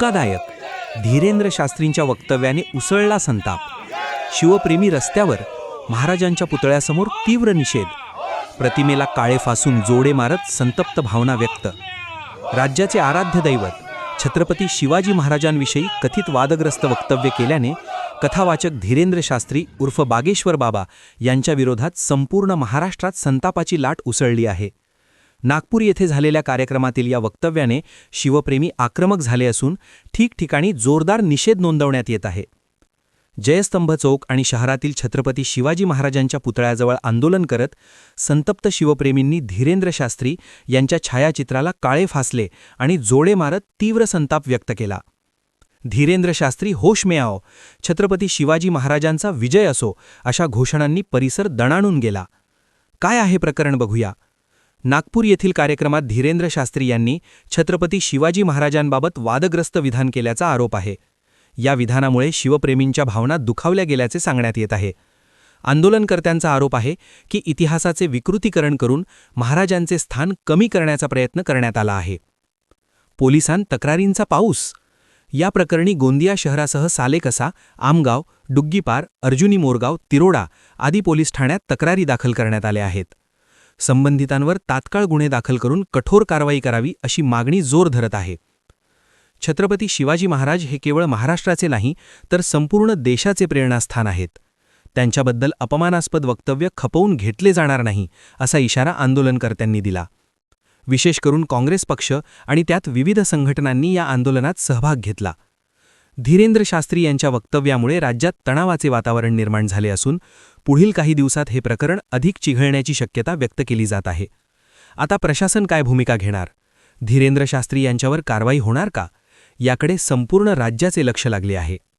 धक्कादायक धीरेंद्र शास्त्रींच्या वक्तव्याने उसळला संताप. शिवप्रेमी रस्त्यावर, महाराजांच्या पुतळ्यासमोर तीव्र निषेध. प्रतिमेला काळे फासून जोडे मारत संतप्त भावना व्यक्त. राज्याचे आराध्य दैवत छत्रपती शिवाजी महाराजांविषयी कथित वादग्रस्त वक्तव्य केल्याने कथावाचक धीरेंद्र शास्त्री उर्फ बागेश्वर बाबा यांच्या विरोधात संपूर्ण महाराष्ट्रात संतापाची लाट उसळली आहे. नागपूर येथे झालेल्या कार्यक्रमातील या वक्तव्याने शिवप्रेमी आक्रमक झाले असून ठिकठिकाणी जोरदार निषेध नोंदवण्यात येत आहे. जयस्तंभ चौक आणि शहरातील छत्रपती शिवाजी महाराजांच्या पुतळ्याजवळ आंदोलन करत संतप्त शिवप्रेमींनी धीरेंद्र शास्त्री यांच्या छायाचित्राला काळे फासले आणि जोडे मारत तीव्र संताप व्यक्त केला. धीरेंद्र शास्त्री होश में आओ, छत्रपती शिवाजी महाराजांचा विजय असो अशा घोषणांनी परिसर दणाणून गेला. काय आहे प्रकरण बघूया. नागपूर येथील कार्यक्रमात धीरेंद्र शास्त्री यांनी छत्रपती शिवाजी महाराजांबाबत वादग्रस्त विधान केल्याचा आरोप आहे. या विधानामुळे शिवप्रेमींच्या भावना दुखावल्या गेल्याचे सांगण्यात येत आहे. आंदोलनकर्त्यांचा आरोप आहे की इतिहासाचे विकृतीकरण करून महाराजांचे स्थान कमी करण्याचा प्रयत्न करण्यात आला आहे. पोलिसांत तक्रारींचा पाऊस. या प्रकरणी गोंदिया शहरासह सालेकसा, आमगाव, डुग्गीपार, अर्जुनी मोरगाव, तिरोडा आदी पोलीस ठाण्यात तक्रारी दाखल करण्यात आल्या आहेत. संबंधितांवर तात्काळ गुन्हे दाखल करून कठोर कारवाई करावी अशी मागणी जोर धरत आहे. छत्रपती शिवाजी महाराज हे केवळ महाराष्ट्राचे नाही तर संपूर्ण देशाचे प्रेरणास्थान आहेत. त्यांच्याबद्दल अपमानास्पद वक्तव्य खपवून घेतले जाणार नाही असा इशारा आंदोलनकर्त्यांनी दिला. विशेष करून काँग्रेस पक्ष आणि त्यात विविध संघटनांनी या आंदोलनात सहभाग घेतला. धीरेंद्र शास्त्री यांच्या वक्तव्यामुळे राज्यात तणावाचे वातावरण निर्माण झाले असून पुढील काही दिवसात हे प्रकरण अधिक चिघळण्याची शक्यता व्यक्त केली जात आहे. आता प्रशासन काय भूमिका घेणार? धीरेंद्र शास्त्री यांच्यावर कारवाई होणार का? याकडे संपूर्ण राज्याचे लक्ष लागले आहे.